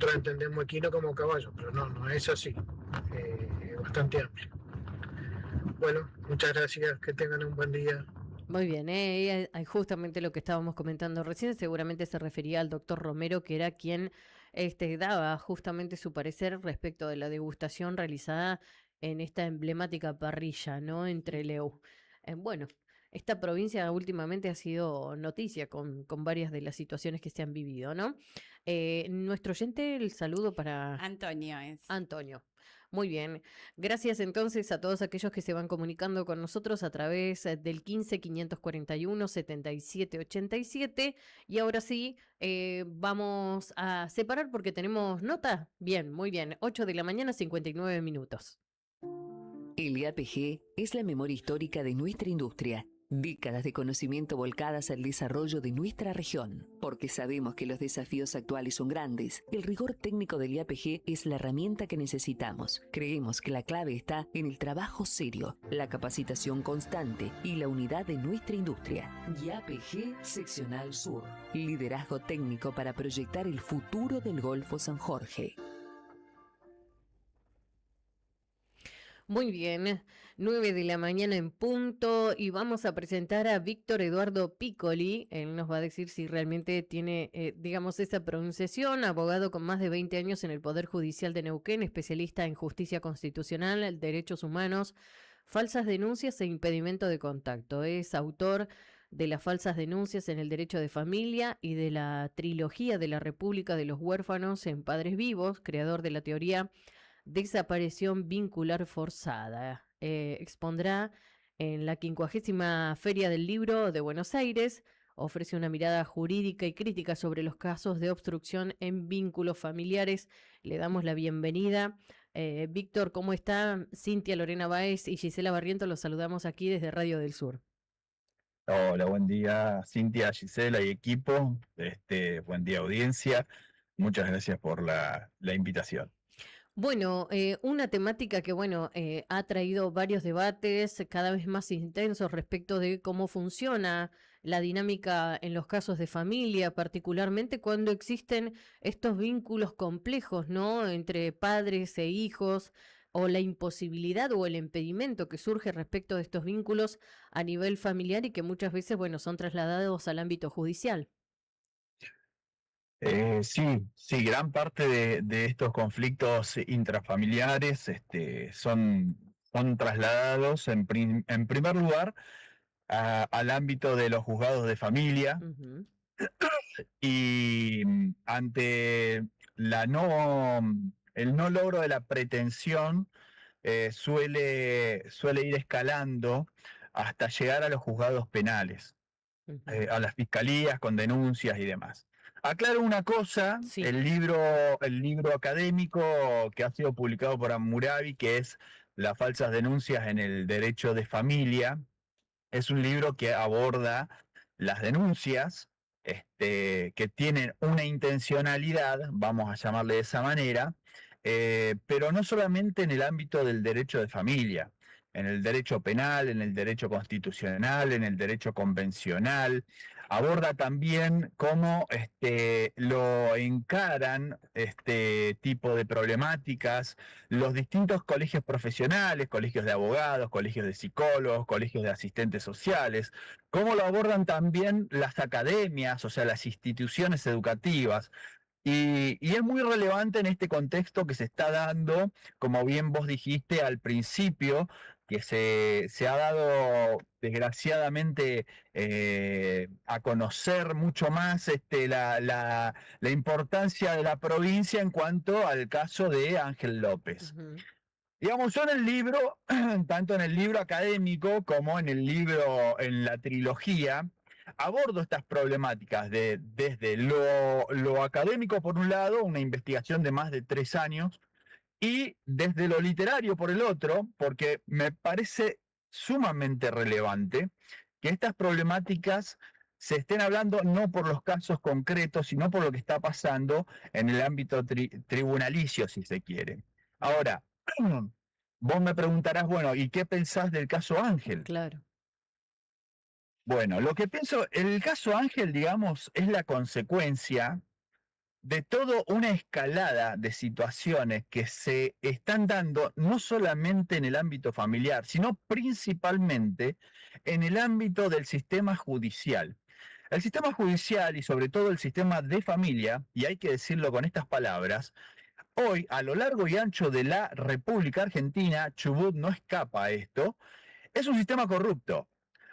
entendemos equino como caballo, pero no es así. Es bastante amplio. Bueno, muchas gracias, que tengan un buen día. Muy bien, justamente lo que estábamos comentando recién, seguramente se refería al doctor Romero, que era quien daba justamente su parecer respecto de la degustación realizada en esta emblemática parrilla, ¿no? Entre Leu. Bueno, esta provincia últimamente ha sido noticia con varias de las situaciones que se han vivido, ¿no? Nuestro oyente, el saludo para Antonio es. Antonio. Muy bien. Gracias entonces a todos aquellos que se van comunicando con nosotros a través del 15 541 77 87. Y ahora sí, vamos a separar porque tenemos nota. Bien, muy bien. 8 de la mañana, 59 minutos. El IAPG es la memoria histórica de nuestra industria. Décadas de conocimiento volcadas al desarrollo de nuestra región. Porque sabemos que los desafíos actuales son grandes, el rigor técnico del IAPG es la herramienta que necesitamos. Creemos que la clave está en el trabajo serio, la capacitación constante y la unidad de nuestra industria. IAPG Seccional Sur. Liderazgo técnico para proyectar el futuro del Golfo San Jorge. Muy bien, 9 de la mañana en punto y vamos a presentar a Víctor Eduardo Piccoli. Él nos va a decir si realmente tiene, digamos, esa pronunciación. Abogado con más de 20 años en el Poder Judicial de Neuquén, especialista en justicia constitucional, derechos humanos, falsas denuncias e impedimento de contacto. Es autor de las falsas denuncias en el derecho de familia y de la trilogía de la República de los Huérfanos en Padres Vivos, creador de la teoría desaparición vincular forzada. Expondrá en la 50ª Feria del Libro de Buenos Aires. Ofrece una mirada jurídica y crítica sobre los casos de obstrucción en vínculos familiares. Le damos la bienvenida. Víctor, ¿cómo está? Cintia Lorena Báez y Gisela Barriento los saludamos aquí desde Radio del Sur. Hola, buen día, Cintia, Gisela y equipo. Buen día, audiencia. Muchas gracias por la invitación. Bueno, una temática que, bueno, ha traído varios debates cada vez más intensos respecto de cómo funciona la dinámica en los casos de familia, particularmente cuando existen estos vínculos complejos, ¿no? Entre padres e hijos, o la imposibilidad o el impedimento que surge respecto de estos vínculos a nivel familiar y que muchas veces, bueno, son trasladados al ámbito judicial. Sí, gran parte de estos conflictos intrafamiliares son trasladados en primer lugar al ámbito de los juzgados de familia. Ujú. Y ante el no logro de la pretensión, suele ir escalando hasta llegar a los juzgados penales, Ujú. a las fiscalías con denuncias y demás. Aclaro una cosa, Sí. el libro académico que ha sido publicado por Hammurabi, que es Las falsas denuncias en el derecho de familia, es un libro que aborda las denuncias que tienen una intencionalidad, vamos a llamarle de esa manera, pero no solamente en el ámbito del derecho de familia, en el derecho penal, en el derecho constitucional, en el derecho convencional. Aborda también cómo lo encaran este tipo de problemáticas los distintos colegios profesionales, colegios de abogados, colegios de psicólogos, colegios de asistentes sociales, cómo lo abordan también las academias, o sea, las instituciones educativas. Y es muy relevante en este contexto que se está dando, como bien vos dijiste al principio, que se ha dado desgraciadamente a conocer mucho más la importancia de la provincia en cuanto al caso de Ángel López. Ujú. Digamos, yo en el libro, tanto en el libro académico como en la trilogía, abordo estas problemáticas desde lo académico por un lado, una investigación de más de 3 años, y desde lo literario por el otro, porque me parece sumamente relevante que estas problemáticas se estén hablando no por los casos concretos, sino por lo que está pasando en el ámbito tribunalicio, si se quiere. Ahora, vos me preguntarás, bueno, ¿y qué pensás del caso Ángel? Claro. Bueno, lo que pienso, el caso Ángel, digamos, es la consecuencia de toda una escalada de situaciones que se están dando no solamente en el ámbito familiar, sino principalmente en el ámbito del sistema judicial. El sistema judicial y sobre todo el sistema de familia, y hay que decirlo con estas palabras, hoy a lo largo y ancho de la República Argentina, Chubut no escapa a esto, es un sistema corrupto.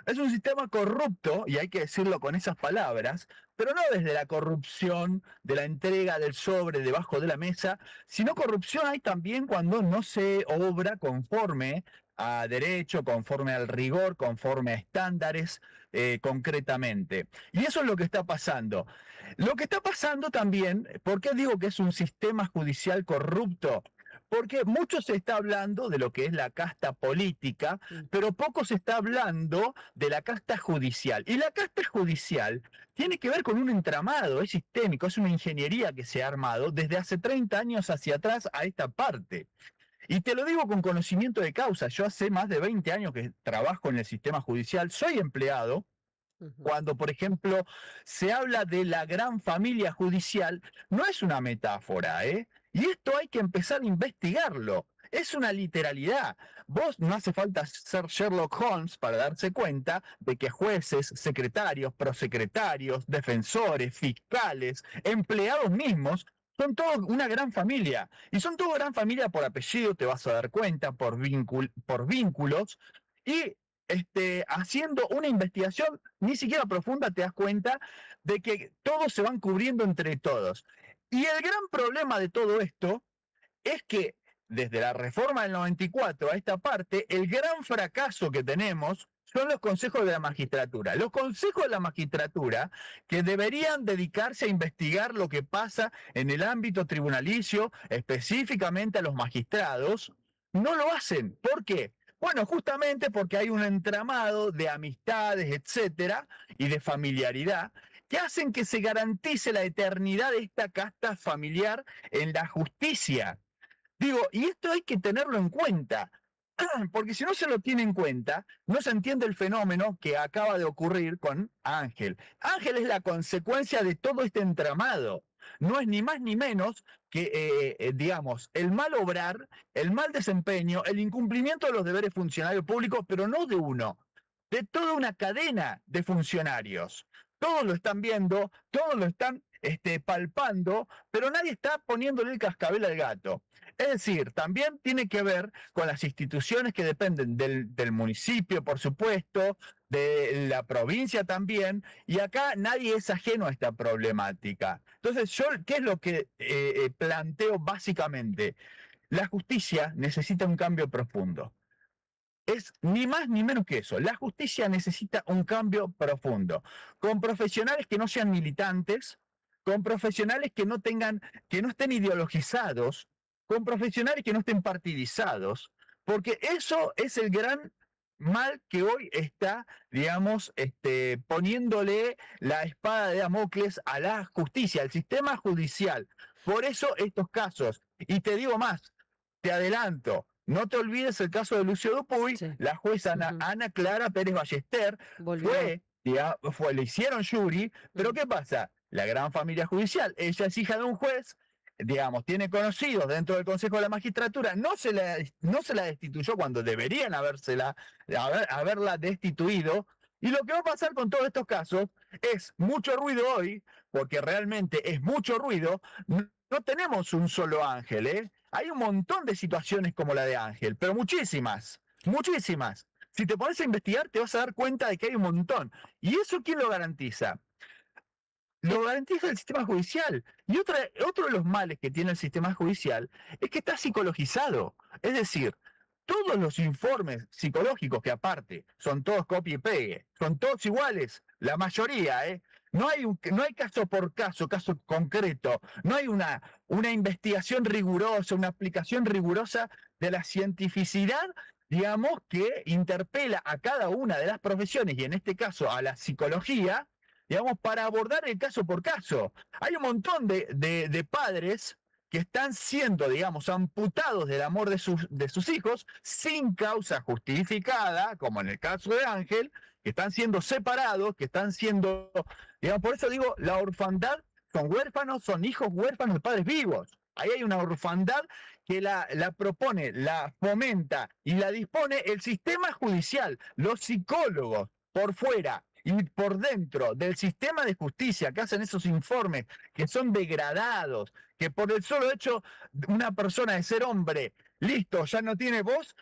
Es un sistema corrupto, y hay que decirlo con esas palabras, pero no desde la corrupción de la entrega del sobre debajo de la mesa, sino corrupción hay también cuando no se obra conforme a derecho, conforme al rigor, conforme a estándares concretamente. Y eso es lo que está pasando. Lo que está pasando también, ¿por qué digo que es un sistema judicial corrupto? Porque mucho se está hablando de lo que es la casta política, pero poco se está hablando de la casta judicial. Y la casta judicial tiene que ver con un entramado, es sistémico, es una ingeniería que se ha armado desde hace 30 años hacia atrás a esta parte. Y te lo digo con conocimiento de causa. Yo hace más de 20 años que trabajo en el sistema judicial, soy empleado. Cuando, por ejemplo, se habla de la gran familia judicial, no es una metáfora, ¿eh? Y esto hay que empezar a investigarlo. Es una literalidad. Vos no hace falta ser Sherlock Holmes para darse cuenta de que jueces, secretarios, prosecretarios, defensores, fiscales, empleados mismos, son todos una gran familia. Y son toda gran familia por apellido, te vas a dar cuenta, por vínculos. Y haciendo una investigación ni siquiera profunda te das cuenta de que todos se van cubriendo entre todos. Y el gran problema de todo esto es que desde la reforma del 94 a esta parte, el gran fracaso que tenemos son los consejos de la magistratura. Los consejos de la magistratura que deberían dedicarse a investigar lo que pasa en el ámbito tribunalicio, específicamente a los magistrados, no lo hacen. ¿Por qué? Bueno, justamente porque hay un entramado de amistades, etcétera, y de familiaridad, que hacen que se garantice la eternidad de esta casta familiar en la justicia. Digo, y esto hay que tenerlo en cuenta, porque si no se lo tiene en cuenta, no se entiende el fenómeno que acaba de ocurrir con Ángel. Ángel es la consecuencia de todo este entramado. No es ni más ni menos que, digamos, el mal obrar, el mal desempeño, el incumplimiento de los deberes funcionarios públicos, pero no de uno, de toda una cadena de funcionarios. Todos lo están viendo, todos lo están palpando, pero nadie está poniéndole el cascabel al gato. Es decir, también tiene que ver con las instituciones que dependen del municipio, por supuesto, de la provincia también, y acá nadie es ajeno a esta problemática. Entonces, ¿qué es lo que planteo básicamente? La justicia necesita un cambio profundo. Es ni más ni menos que eso. La justicia necesita un cambio profundo, con profesionales que no sean militantes, con profesionales que no estén ideologizados, con profesionales que no estén partidizados, porque eso es el gran mal que hoy está, digamos, poniéndole la espada de Damocles a la justicia, al sistema judicial. Por eso estos casos, y te digo más, te adelanto, no te olvides el caso de Lucio Dupuy, sí. La jueza Ana Clara Pérez Ballester le hicieron jury, pero ¿qué pasa? La gran familia judicial, ella es hija de un juez, digamos, tiene conocidos dentro del Consejo de la Magistratura, no se la destituyó cuando deberían haberla destituido, y lo que va a pasar con todos estos casos es mucho ruido hoy, porque realmente es mucho ruido, no tenemos un solo Ángel, ¿eh? Hay un montón de situaciones como la de Ángel, pero muchísimas, muchísimas. Si te pones a investigar te vas a dar cuenta de que hay un montón. ¿Y eso quién lo garantiza? Lo garantiza el sistema judicial. Y otro de los males que tiene el sistema judicial es que está psicologizado. Es decir, todos los informes psicológicos que aparte son todos copia y pegue, son todos iguales, la mayoría, ¿eh? No hay caso por caso concreto, no hay una investigación rigurosa, una aplicación rigurosa de la cientificidad, digamos, que interpela a cada una de las profesiones, y en este caso a la psicología, digamos, para abordar el caso por caso. Hay un montón de padres que están siendo, digamos, amputados del amor de sus hijos sin causa justificada, como en el caso de Ángel, que están siendo separados, que están siendo, digamos, por eso digo, la orfandad son huérfanos, son hijos huérfanos de padres vivos. Ahí hay una orfandad que la propone, la fomenta y la dispone el sistema judicial, los psicólogos por fuera y por dentro del sistema de justicia que hacen esos informes que son degradados, que por el solo hecho de una persona de ser hombre, listo, ya no tiene voz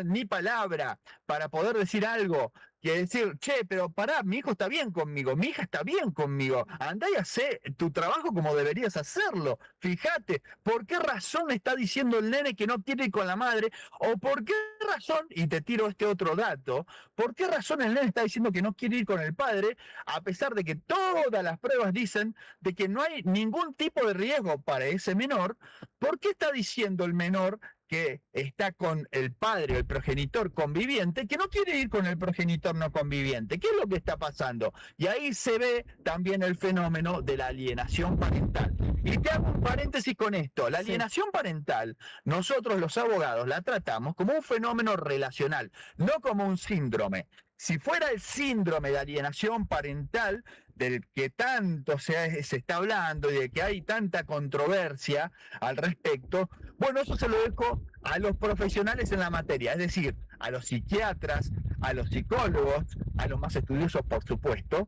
ni palabra para poder decir algo, que decir, che, pero pará, mi hijo está bien conmigo, mi hija está bien conmigo, andá y hacé tu trabajo como deberías hacerlo, fíjate, ¿por qué razón está diciendo el nene que no quiere ir con la madre? O por qué razón, y te tiro este otro dato, ¿por qué razón el nene está diciendo que no quiere ir con el padre, a pesar de que todas las pruebas dicen de que no hay ningún tipo de riesgo para ese menor? ¿Por qué está diciendo el menor que está con el padre o el progenitor conviviente, que no quiere ir con el progenitor no conviviente? ¿Qué es lo que está pasando? Y ahí se ve también el fenómeno de la alienación parental. Y te hago un paréntesis con esto. La alienación parental, nosotros los abogados la tratamos como un fenómeno relacional, no como un síndrome. Si fuera el síndrome de alienación parental, del que tanto se está hablando y de que hay tanta controversia al respecto, bueno, eso se lo dejo a los profesionales en la materia, es decir, a los psiquiatras, a los psicólogos, a los más estudiosos, por supuesto.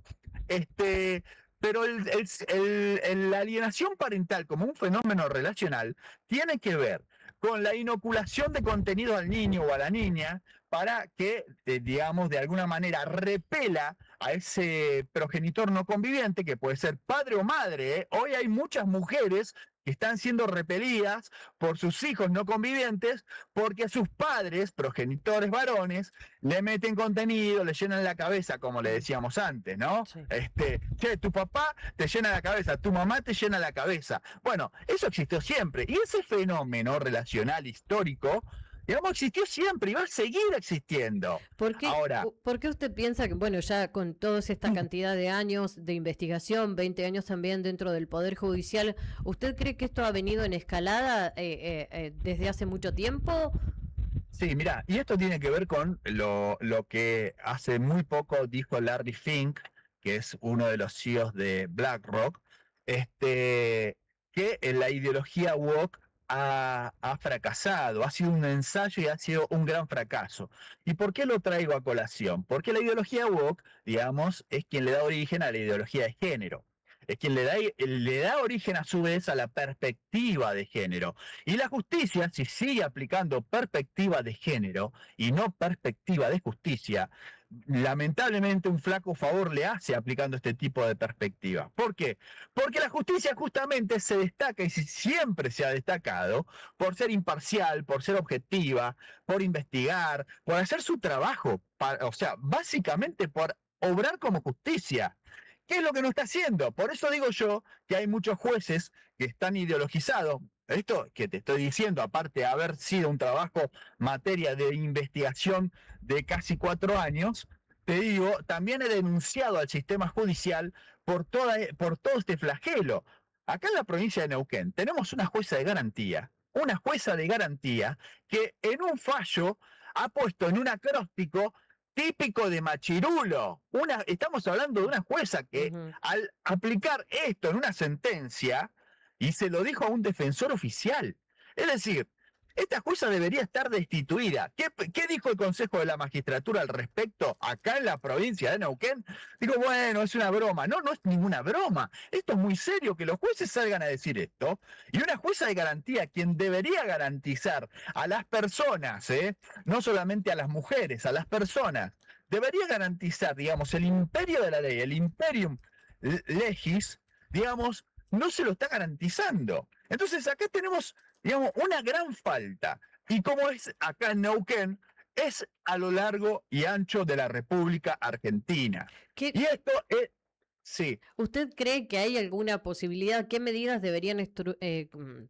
Pero la alienación parental como un fenómeno relacional tiene que ver con la inoculación de contenido al niño o a la niña para que, digamos, de alguna manera repela a ese progenitor no conviviente, que puede ser padre o madre, ¿eh? Hoy hay muchas mujeres que están siendo repelidas por sus hijos no convivientes porque a sus padres, progenitores varones, le meten contenido, le llenan la cabeza, como le decíamos antes, ¿no? Sí. Che, tu papá te llena la cabeza, tu mamá te llena la cabeza. Bueno, eso existió siempre. Y ese fenómeno relacional histórico, digamos, existió siempre y va a seguir existiendo. Ahora, ¿Por qué usted piensa que, bueno, ya con toda esta cantidad de años de investigación, 20 años también dentro del Poder Judicial, ¿usted cree que esto ha venido en escalada desde hace mucho tiempo? Sí, mira, y esto tiene que ver con lo que hace muy poco dijo Larry Fink, que es uno de los CEOs de BlackRock, que la ideología woke ha fracasado, ha sido un ensayo y ha sido un gran fracaso. ¿Y por qué lo traigo a colación? Porque la ideología woke, digamos, es quien le da origen a la ideología de género. Es quien le da origen a su vez a la perspectiva de género. Y la justicia, si sigue aplicando perspectiva de género y no perspectiva de justicia, lamentablemente un flaco favor le hace aplicando este tipo de perspectiva. ¿Por qué? Porque la justicia justamente se destaca y siempre se ha destacado por ser imparcial, por ser objetiva, por investigar, por hacer su trabajo, o sea, básicamente por obrar como justicia. ¿Qué es lo que no está haciendo? Por eso digo yo que hay muchos jueces que están ideologizados. Esto que te estoy diciendo, aparte de haber sido un trabajo materia de investigación de casi 4 años, te digo, también he denunciado al sistema judicial por todo este flagelo. Acá en la provincia de Neuquén tenemos una jueza de garantía que en un fallo ha puesto en un acróstico típico de Machirulo. Estamos hablando de una jueza que al aplicar esto en una sentencia, y se lo dijo a un defensor oficial, es decir, esta jueza debería estar destituida. ¿Qué dijo el Consejo de la Magistratura al respecto acá en la provincia de Neuquén? Digo, bueno, es una broma. No, no es ninguna broma. Esto es muy serio, que los jueces salgan a decir esto. Y una jueza de garantía, quien debería garantizar a las personas, no solamente a las mujeres, a las personas, debería garantizar, digamos, el imperio de la ley, el imperium legis, digamos, no se lo está garantizando. Entonces acá tenemos, digamos, una gran falta. Y como es acá en Neuquén, es a lo largo y ancho de la República Argentina. Y esto es... Sí. ¿Usted cree que hay alguna posibilidad? ¿Qué medidas deberían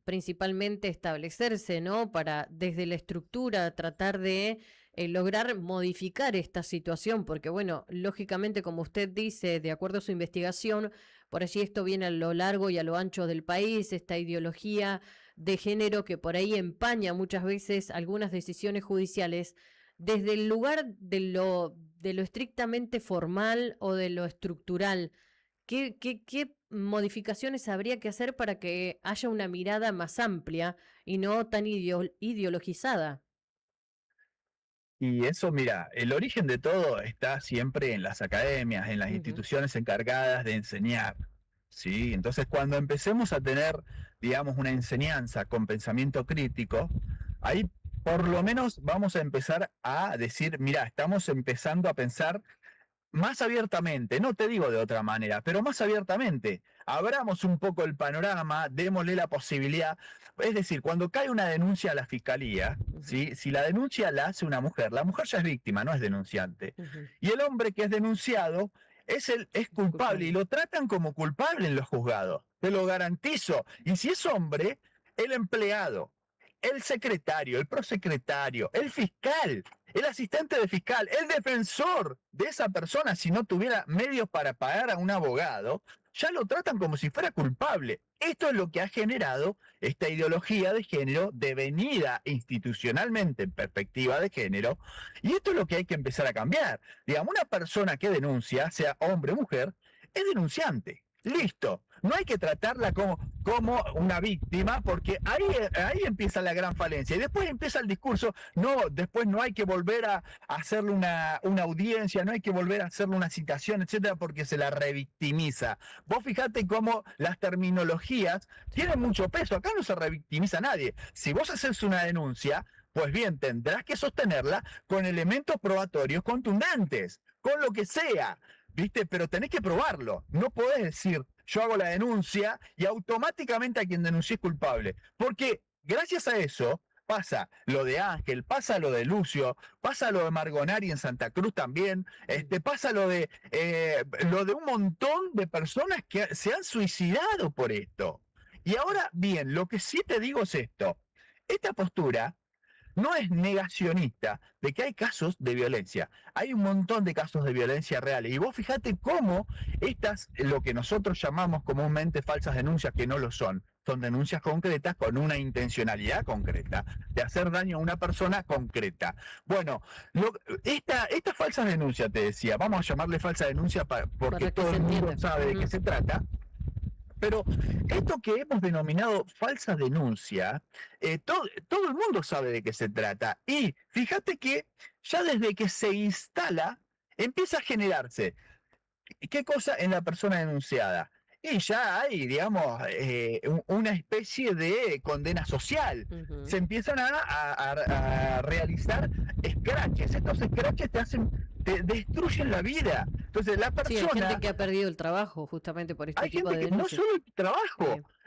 principalmente establecerse, ¿no? Para desde la estructura tratar de lograr modificar esta situación, porque bueno, lógicamente, como usted dice, de acuerdo a su investigación, por allí esto viene a lo largo y a lo ancho del país, esta ideología de género que por ahí empaña muchas veces algunas decisiones judiciales desde el lugar de lo estrictamente formal o de lo estructural. ¿Qué modificaciones habría que hacer para que haya una mirada más amplia y no tan ideologizada? Y eso, mira, el origen de todo está siempre en las academias, en las Ujú, instituciones encargadas de enseñar, ¿sí? Entonces, cuando empecemos a tener, digamos, una enseñanza con pensamiento crítico, ahí por lo menos vamos a empezar a decir, mira, estamos empezando a pensar más abiertamente, no te digo de otra manera, pero más abiertamente. Abramos un poco el panorama, démosle la posibilidad. Es decir, cuando cae una denuncia a la fiscalía, ujú, ¿sí? Si la denuncia la hace una mujer, la mujer ya es víctima, no es denunciante. ujú. Y el hombre que es denunciado es culpable y Culpable. lo tratan como culpable en los juzgados. Te lo garantizo. Y si es hombre, el empleado, el secretario, el prosecretario, el fiscal, el asistente de fiscal, el defensor de esa persona, si no tuviera medios para pagar a un abogado, ya lo tratan como si fuera culpable. Esto es lo que ha generado esta ideología de género devenida institucionalmente en perspectiva de género, y esto es lo que hay que empezar a cambiar. Digamos, una persona que denuncia, sea hombre o mujer, es denunciante. Listo. No hay que tratarla como una víctima, porque ahí empieza la gran falencia. Y después empieza el discurso, no, después no hay que volver a hacerle una audiencia, no hay que volver a hacerle una citación, etcétera, porque se la revictimiza. Vos fijate cómo las terminologías tienen mucho peso. Acá no se revictimiza a nadie. Si vos haces una denuncia, pues bien, tendrás que sostenerla con elementos probatorios contundentes, con lo que sea. ¿Viste? Pero tenés que probarlo. No podés decir, yo hago la denuncia y automáticamente a quien denuncie es culpable. Porque gracias a eso pasa lo de Ángel, pasa lo de Lucio, pasa lo de Margonari en Santa Cruz también, pasa lo de un montón de personas que se han suicidado por esto. Y ahora, bien, lo que sí te digo es esto. Esta postura no es negacionista de que hay casos de violencia. Hay un montón de casos de violencia reales. Y vos fijate cómo estas, lo que nosotros llamamos comúnmente falsas denuncias, que no lo son denuncias concretas con una intencionalidad concreta, de hacer daño a una persona concreta. Bueno, esta falsa denuncia, te decía, vamos a llamarle falsa denuncia porque todo el mundo sabe de qué se trata. Pero esto que hemos denominado falsa denuncia, todo el mundo sabe de qué se trata. Y fíjate que ya desde que se instala, empieza a generarse. ¿Qué cosa en la persona denunciada? Y ya hay, digamos, una especie de condena social. Ujú. Se empiezan a realizar scratches. Estos scratches te destruyen la vida. Entonces la Sí, hay persona... gente que ha perdido el trabajo justamente por este Hay tipo gente de que no denuncias. solo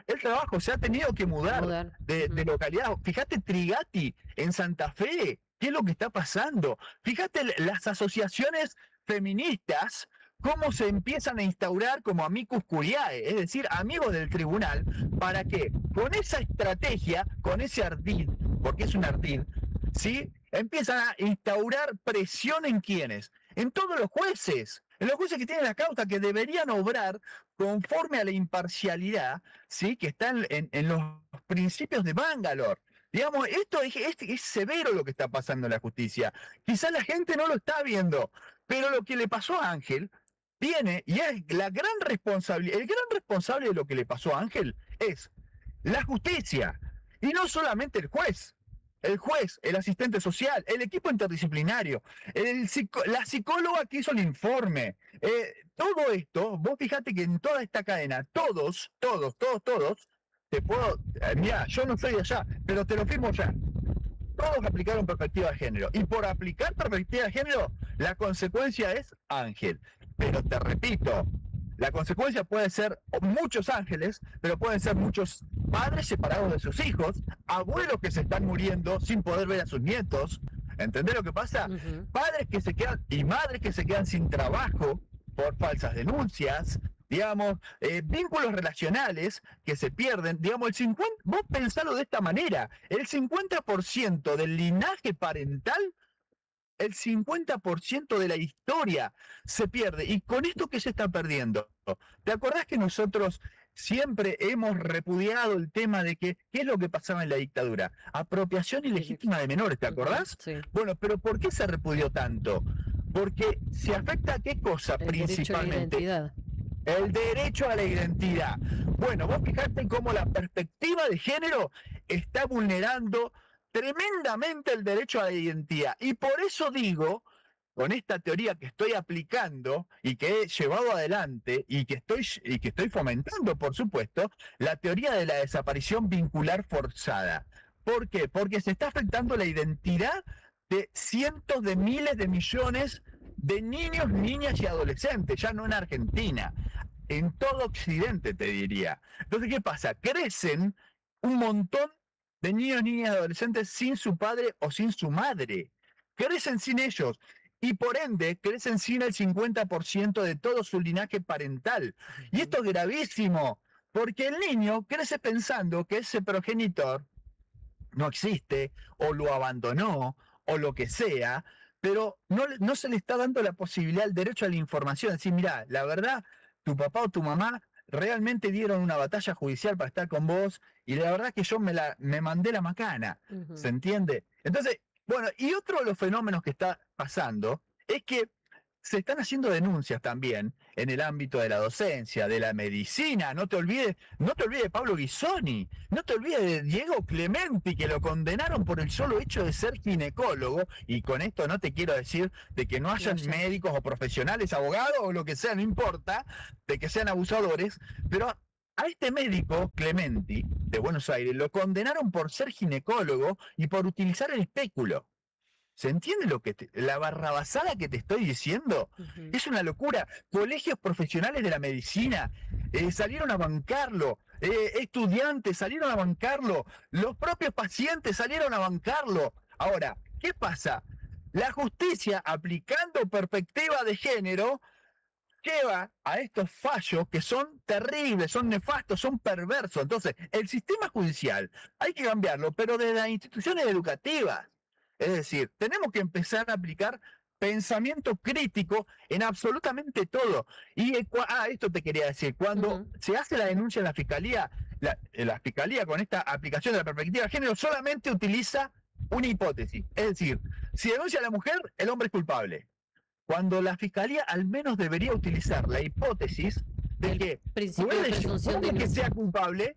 el trabajo se ha tenido que mudar de Ujú. localidad. Fíjate Trigati en Santa Fe, ¿qué es lo que está pasando? Fíjate las asociaciones feministas, cómo se empiezan a instaurar como amicus curiae, es decir, amigos del tribunal, para que con esa estrategia, con ese ardid, porque es un ardid, ¿sí? Empiezan a instaurar presión en quienes, en todos los jueces. En los jueces que tienen la causa, que deberían obrar conforme a la imparcialidad, ¿sí? Que está en los principios de Bangalore. Digamos, esto es severo lo que está pasando en la justicia. Quizás la gente no lo está viendo, pero lo que le pasó a Ángel viene, y es la gran responsabilidad, el gran responsable de lo que le pasó a Ángel es la justicia, y no solamente el juez, el asistente social, el equipo interdisciplinario, la psicóloga que hizo el informe. Todo esto, vos fíjate que en toda esta cadena, todos, te puedo, mira, yo no soy de allá, pero te lo firmo ya. Todos aplicaron perspectiva de género. Y por aplicar perspectiva de género, la consecuencia es Ángel. Pero te repito, la consecuencia puede ser muchos ángeles, pero pueden ser muchos padres separados de sus hijos, abuelos que se están muriendo sin poder ver a sus nietos. ¿Entendés lo que pasa? Ujú. Padres que se quedan y madres que se quedan sin trabajo por falsas denuncias, digamos, vínculos relacionales que se pierden, digamos, vos pensalo de esta manera, el 50% del linaje parental, el 50% de la historia se pierde. ¿Y con esto qué se está perdiendo? ¿Te acordás que nosotros siempre hemos repudiado el tema de qué es lo que pasaba en la dictadura? Apropiación ilegítima de menores, ¿te acordás? Sí. Bueno, pero ¿por qué se repudió tanto? Porque se afecta a qué cosa El derecho a la principalmente. identidad. El derecho a la identidad. Bueno, vos fijate cómo la perspectiva de género está vulnerando tremendamente el derecho a la identidad. Y por eso digo, con esta teoría que estoy aplicando y que he llevado adelante y que estoy fomentando, por supuesto, la teoría de la desaparición vincular forzada. ¿Por qué? Porque se está afectando la identidad de cientos de miles de millones de niños, niñas y adolescentes, ya no en Argentina, en todo Occidente, te diría. Entonces, ¿qué pasa? Crecen un montón de niños, niñas y adolescentes sin su padre o sin su madre. Crecen sin ellos y por ende crecen sin el 50% de todo su linaje parental. Y esto es gravísimo, porque el niño crece pensando que ese progenitor no existe, o lo abandonó, o lo que sea, pero no se le está dando la posibilidad, el derecho a la información. Es decir, mira, la verdad, tu papá o tu mamá realmente dieron una batalla judicial para estar con vos, y la verdad que yo me mandé la macana, ¿se entiende? Entonces, bueno, y otro de los fenómenos que está pasando es que se están haciendo denuncias también en el ámbito de la docencia, de la medicina. No te olvides de Pablo Ghisoni, no te olvides de Diego Clementi, que lo condenaron por el solo hecho de ser ginecólogo. Y con esto no te quiero decir de que no hayan médicos o profesionales, abogados o lo que sea, no importa, de que sean abusadores, pero a este médico, Clementi, de Buenos Aires, lo condenaron por ser ginecólogo y por utilizar el espéculo. ¿Se entiende la barrabasada que te estoy diciendo? Es una locura. Colegios profesionales de la medicina salieron a bancarlo, estudiantes salieron a bancarlo, los propios pacientes salieron a bancarlo. Ahora, ¿qué pasa? La justicia, aplicando perspectiva de género, lleva a estos fallos que son terribles, son nefastos, son perversos. Entonces, el sistema judicial hay que cambiarlo, pero desde las instituciones educativas. Es decir, tenemos que empezar a aplicar pensamiento crítico en absolutamente todo. Y esto te quería decir, cuando se hace la denuncia en la fiscalía, la fiscalía con esta aplicación de la perspectiva de género solamente utiliza una hipótesis. Es decir, si denuncia a la mujer, el hombre es culpable. Cuando la fiscalía al menos debería utilizar la hipótesis de que puede que sea culpable,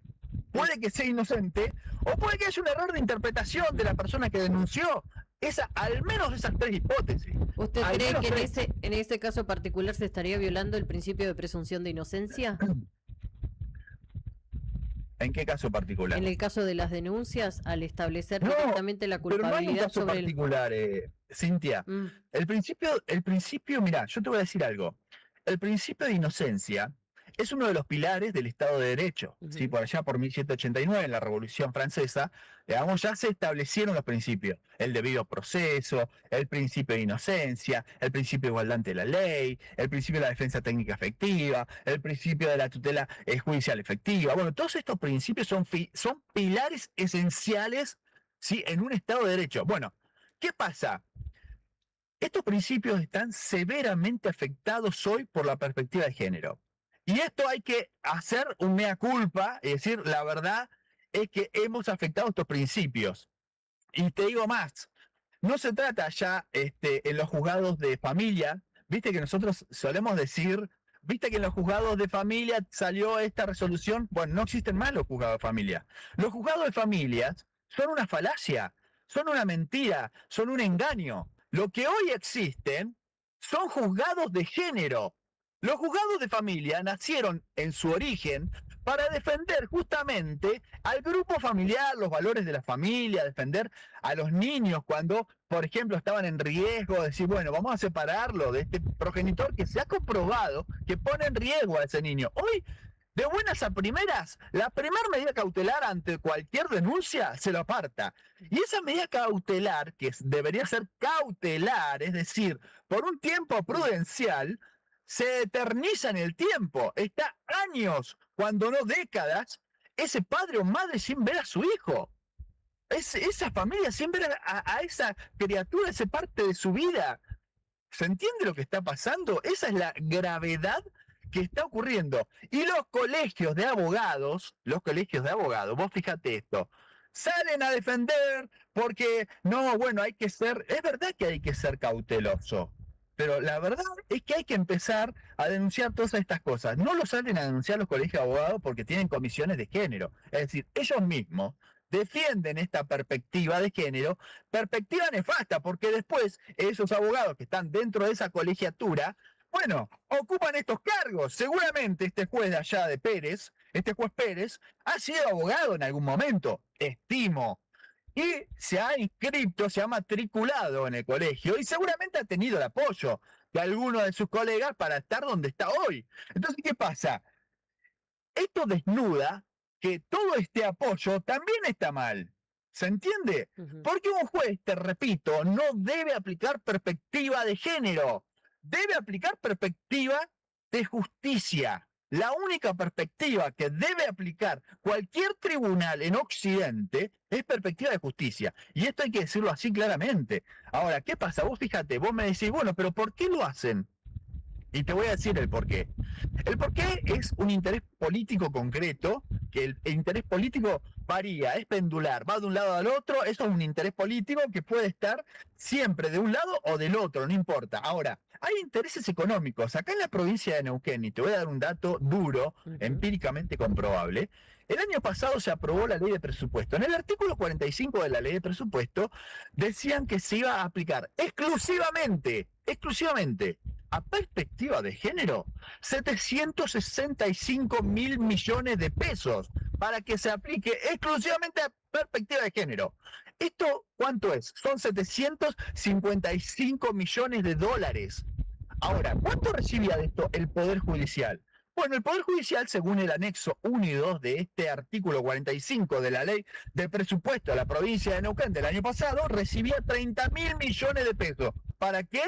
puede que sea inocente, o puede que haya un error de interpretación de la persona que denunció. Al menos esas tres hipótesis. ¿Usted cree que en ese caso particular se estaría violando el principio de presunción de inocencia? ¿En qué caso particular? En el caso de las denuncias, al establecer directamente la culpabilidad pero no hay un caso sobre particular, Cintia. El principio, mira, yo te voy a decir algo. El principio de inocencia es uno de los pilares del Estado de Derecho. ¿Sí? Por allá, por 1789, en la Revolución Francesa, digamos, ya se establecieron los principios. El debido proceso, el principio de inocencia, el principio de igualdad ante la ley, el principio de la defensa técnica efectiva, el principio de la tutela judicial efectiva. Bueno, todos estos principios son pilares esenciales, ¿sí? En un Estado de Derecho. Bueno, ¿qué pasa? Estos principios están severamente afectados hoy por la perspectiva de género. Y esto hay que hacer un mea culpa, es decir, la verdad es que hemos afectado estos principios. Y te digo más, no se trata ya en los juzgados de familia, viste que nosotros solemos decir, viste que en los juzgados de familia salió esta resolución, bueno, no existen más los juzgados de familia. Los juzgados de familias son una falacia, son una mentira, son un engaño. Lo que hoy existen son juzgados de género. Los juzgados de familia nacieron en su origen para defender justamente al grupo familiar, los valores de la familia, defender a los niños cuando, por ejemplo, estaban en riesgo, decir, bueno, vamos a separarlo de este progenitor que se ha comprobado que pone en riesgo a ese niño. Hoy, de buenas a primeras, la primera medida cautelar ante cualquier denuncia se lo aparta. Y esa medida cautelar, que debería ser cautelar, es decir, por un tiempo prudencial, se eterniza en el tiempo, está años, cuando no décadas, ese padre o madre sin ver a su hijo, esa familia sin ver a esa criatura, esa parte de su vida. ¿Se entiende lo que está pasando? Esa es la gravedad que está ocurriendo. Y los colegios de abogados, vos fíjate esto, salen a defender porque, no, bueno, es verdad que hay que ser cauteloso. Pero la verdad es que hay que empezar a denunciar todas estas cosas. No lo salen a denunciar los colegios de abogados porque tienen comisiones de género. Es decir, ellos mismos defienden esta perspectiva de género, perspectiva nefasta, porque después esos abogados que están dentro de esa colegiatura, bueno, ocupan estos cargos. Seguramente este juez de allá de Pérez, este juez Pérez, ha sido abogado en algún momento, estimo. Y se ha inscrito, se ha matriculado en el colegio y seguramente ha tenido el apoyo de algunos de sus colegas para estar donde está hoy. Entonces, ¿qué pasa? Esto desnuda que todo este apoyo también está mal. ¿Se entiende? Ujú. Porque un juez, te repito, no debe aplicar perspectiva de género, debe aplicar perspectiva de justicia. La única perspectiva que debe aplicar cualquier tribunal en Occidente es perspectiva de justicia. Y esto hay que decirlo así claramente. Ahora, ¿qué pasa? Vos fíjate, vos me decís, bueno, pero ¿por qué lo hacen? Y te voy a decir el porqué. El porqué es un interés político concreto, que el interés político varía, es pendular, va de un lado al otro, eso es un interés político que puede estar siempre de un lado o del otro, no importa. Ahora, hay intereses económicos. Acá en la provincia de Neuquén, y te voy a dar un dato duro, empíricamente comprobable, el año pasado se aprobó la ley de presupuesto. En el artículo 45 de la ley de presupuesto decían que se iba a aplicar exclusivamente, a perspectiva de género, 765 mil millones de pesos para que se aplique exclusivamente a perspectiva de género. ¿Esto cuánto es? Son 755 millones de dólares. Ahora, ¿cuánto recibía de esto el Poder Judicial? Bueno, el Poder Judicial, según el anexo 1 y 2 de este artículo 45 de la ley de presupuesto de la provincia de Neuquén del año pasado, recibía 30 mil millones de pesos. ¿Para qué?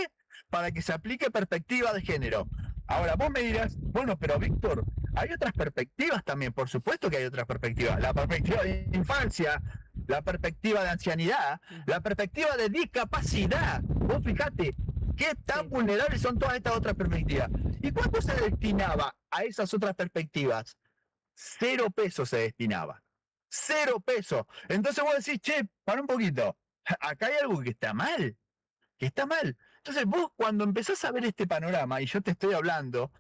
Para que se aplique perspectiva de género. Ahora, vos me dirás, bueno, pero Víctor, hay otras perspectivas también, por supuesto que hay otras perspectivas. La perspectiva de infancia, la perspectiva de ancianidad, la perspectiva de discapacidad. Vos fíjate qué tan vulnerables son todas estas otras perspectivas. ¿Y cuánto se destinaba a esas otras perspectivas? 0 pesos se destinaba. 0 pesos. Entonces vos decís, che, para un poquito, acá hay algo que está mal. Entonces vos cuando empezás a ver este panorama, y yo te estoy hablando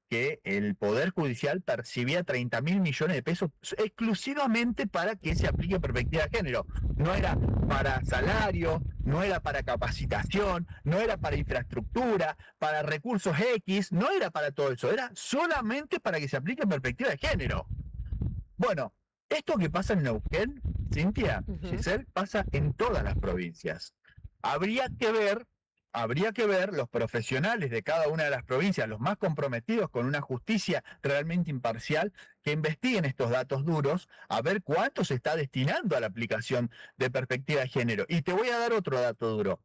que el Poder Judicial percibía 30 mil millones de pesos exclusivamente para que se aplique perspectiva de género. No era para salario, no era para capacitación, no era para infraestructura, para recursos X, no era para todo eso, era solamente para que se aplique perspectiva de género. Bueno, esto que pasa en Neuquén, Cintia, Giselle, pasa en todas las provincias. Habría que ver los profesionales de cada una de las provincias, los más comprometidos con una justicia realmente imparcial, que investiguen estos datos duros, a ver cuánto se está destinando a la aplicación de perspectiva de género. Y te voy a dar otro dato duro.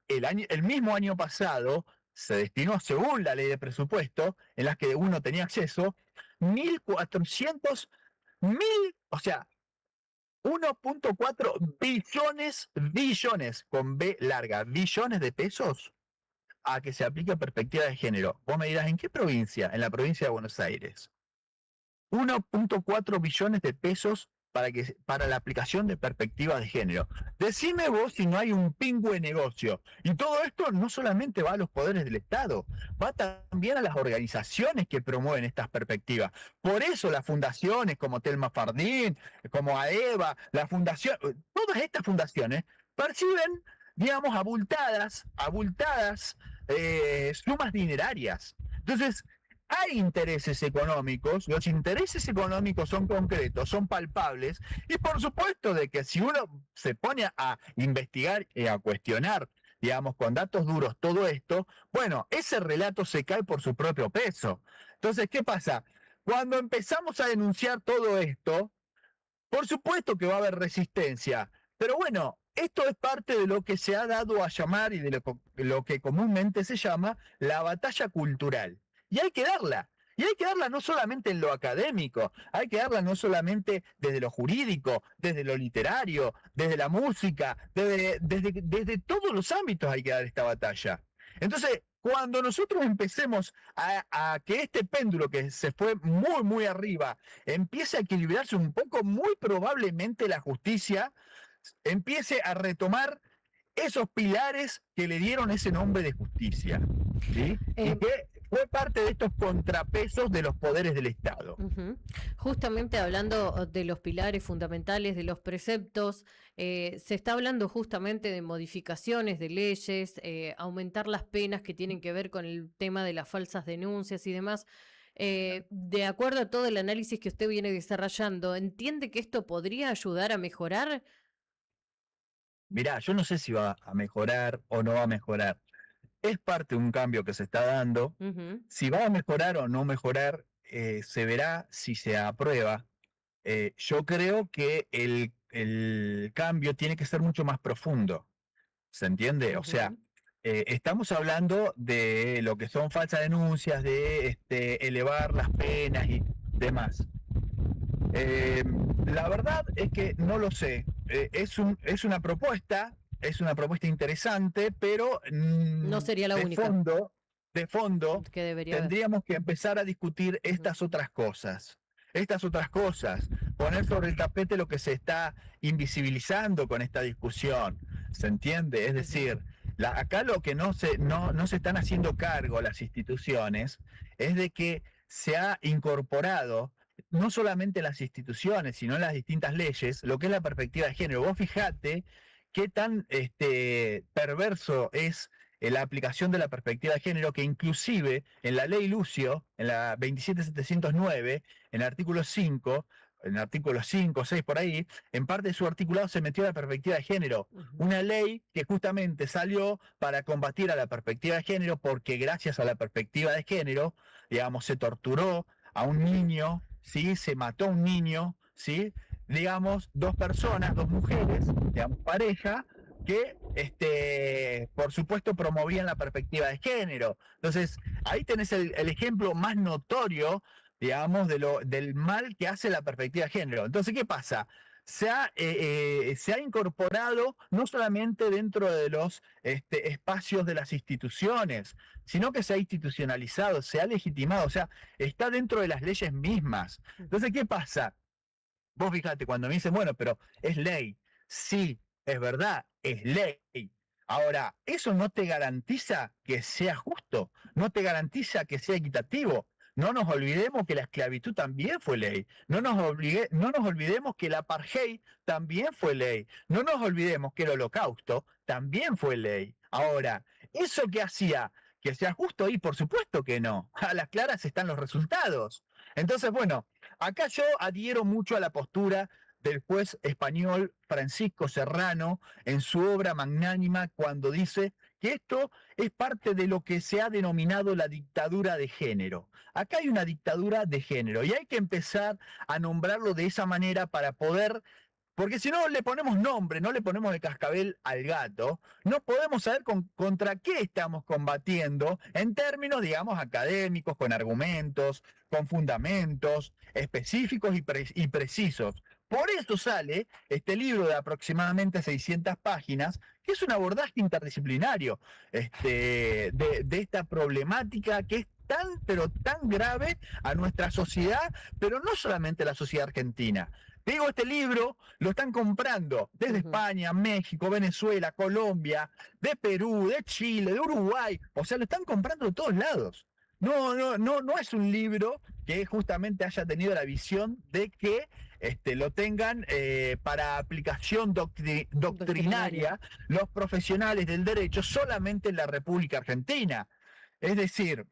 El mismo año pasado se destinó, según la ley de presupuesto, en las que uno tenía acceso, 1.4 billones, con B larga, billones de pesos a que se aplique perspectiva de género. Vos me dirás, ¿en qué provincia? En la provincia de Buenos Aires. 1.4 billones de pesos para la aplicación de perspectiva de género. Decime vos si no hay un pingüe negocio. Y todo esto no solamente va a los poderes del Estado, va también a las organizaciones que promueven estas perspectivas. Por eso las fundaciones como Telma Fardín, como AEVA, todas estas fundaciones perciben, digamos, abultadas sumas dinerarias. Entonces, hay intereses económicos, los intereses económicos son concretos, son palpables, y por supuesto de que si uno se pone a investigar y a cuestionar, digamos, con datos duros todo esto, bueno, ese relato se cae por su propio peso. Entonces, ¿qué pasa? Cuando empezamos a denunciar todo esto, por supuesto que va a haber resistencia, pero bueno, esto es parte de lo que se ha dado a llamar y de lo que comúnmente se llama la batalla cultural. Y hay que darla. Y hay que darla no solamente en lo académico, hay que darla no solamente desde lo jurídico, desde lo literario, desde la música, desde todos los ámbitos hay que dar esta batalla. Entonces, cuando nosotros empecemos a que este péndulo que se fue muy, muy arriba empiece a equilibrarse un poco, muy probablemente la justicia empiece a retomar esos pilares que le dieron ese nombre de justicia, ¿sí? Y que fue parte de estos contrapesos de los poderes del Estado. Justamente hablando de los pilares fundamentales, de los preceptos, se está hablando justamente de modificaciones de leyes, aumentar las penas que tienen que ver con el tema de las falsas denuncias y demás. De acuerdo a todo el análisis que usted viene desarrollando, ¿entiende que esto podría ayudar a mejorar? Mirá, yo no sé si va a mejorar o no va a mejorar. Es parte de un cambio que se está dando. Si va a mejorar o no mejorar, se verá si se aprueba. Yo creo que el cambio tiene que ser mucho más profundo. ¿Se entiende? O sea, estamos hablando de lo que son falsas denuncias, de elevar las penas y demás. La verdad es que no lo sé. Es una propuesta interesante, pero No sería la única de fondo que debería haber. tendríamos que empezar a discutir estas otras cosas. Poner sobre el tapete lo que se está invisibilizando con esta discusión. ¿Se entiende? Es decir, acá lo que no se están haciendo cargo las instituciones es de que se ha incorporado no solamente las instituciones, sino en las distintas leyes, lo que es la perspectiva de género. Vos fijate qué tan perverso es la aplicación de la perspectiva de género, que inclusive en la ley Lucio, en la 27709, en el artículo 5, en el artículo 5, 6, por ahí, en parte de su articulado se metió la perspectiva de género. Una ley que justamente salió para combatir a la perspectiva de género, porque gracias a la perspectiva de género, digamos, se torturó a un niño, ¿sí? Se mató a un niño, ¿sí? Digamos, dos personas, dos mujeres, digamos, pareja, que por supuesto promovían la perspectiva de género. Entonces, ahí tenés el ejemplo más notorio, digamos, del mal que hace la perspectiva de género. Entonces, ¿qué pasa? Se ha incorporado no solamente dentro de los espacios de las instituciones, sino que se ha institucionalizado, se ha legitimado, o sea, está dentro de las leyes mismas. Entonces, ¿qué pasa? Vos fíjate, cuando me dicen, bueno, pero es ley. Sí, es verdad, es ley. Ahora, eso no te garantiza que sea justo, no te garantiza que sea equitativo. No nos olvidemos que la esclavitud también fue ley. No nos olvidemos que el apartheid también fue ley. No nos olvidemos que el holocausto también fue ley. Ahora, ¿eso qué hacía? ¿Que sea justo? Y por supuesto que no. A las claras están los resultados. Entonces, bueno, acá yo adhiero mucho a la postura del juez español Francisco Serrano en su obra magnánima, cuando dice que esto es parte de lo que se ha denominado la dictadura de género. Acá hay una dictadura de género y hay que empezar a nombrarlo de esa manera para poder, porque si no le ponemos nombre, no le ponemos el cascabel al gato, no podemos saber contra qué estamos combatiendo en términos, digamos, académicos, con argumentos, con fundamentos específicos y precisos. Por eso sale este libro de aproximadamente 600 páginas, que es un abordaje interdisciplinario de esta problemática que es tan, pero tan grave a nuestra sociedad, pero no solamente a la sociedad argentina. Te digo, este libro lo están comprando desde España, México, Venezuela, Colombia, de Perú, de Chile, de Uruguay. O sea, lo están comprando de todos lados. No es un libro que justamente haya tenido la visión de que lo tengan para aplicación doctrinaria los profesionales del derecho solamente en la República Argentina. Es decir,